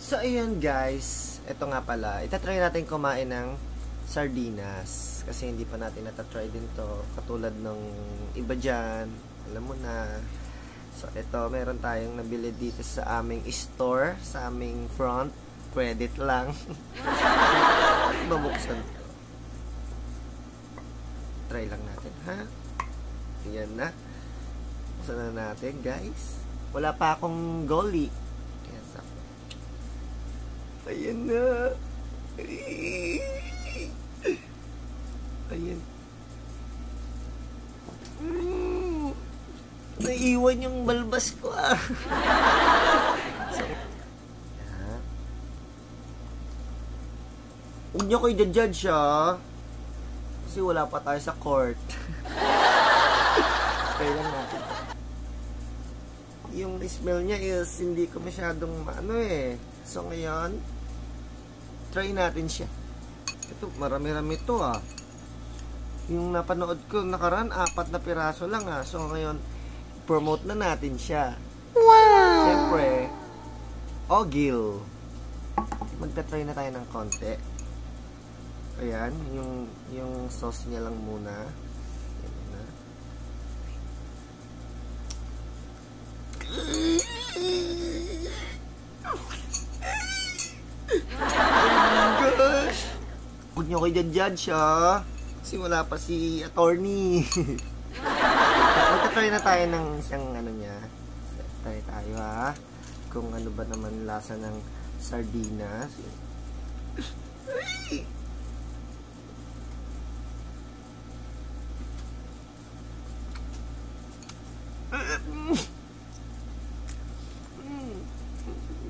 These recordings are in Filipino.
So, ayun guys. Ito nga pala. Itatry natin kumain ng sardinas. Kasi hindi pa natin natatry din to. Katulad ng iba dyan. Alam mo na. So, ito. Meron tayong nabili dito sa aming store. Sa aming front. Credit lang. Babuksan ko. Try lang natin, ha? Ayan na. Buksan na natin, guys. Wala pa akong goalie. Ayan na. Ayan. Naiwan yung balbas ko ah. So, huwag niyo kayo judge ah. Kasi wala pa tayo sa court. Kaya lang natin. Yung smell niya is hindi ko masyadong ano eh. So ngayon, try natin siya. Ito, marami-rami ito ah. Yung napanood ko nakaraan, 4 na piraso lang ah. So ngayon, promote na natin siya. Wow! Siyempre, Ogil. Magta-try na tayo ng konti. Ayan, yung sauce niya lang muna. Ayan na. Gosh! Huwag niyo kayo judge ha. Kasi wala pa si attorney. Magta-try na tayo ng isang ano niya. Try tayo ha. Kung ano ba naman lasa ng sardinas.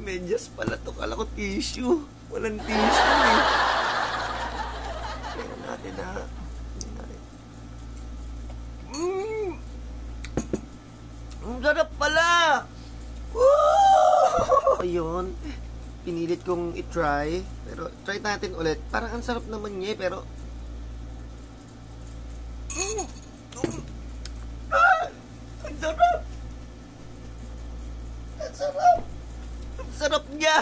Medyas pala to. Kala ko tissue. Walang tissue eh. Tingnan natin ha. Ang sarap pala. Woo! Ayun. Pinilit kong i-try. Pero try natin ulit. Parang ang sarap naman niya pero ang sarap. Ang sarap. Ang sarap niya.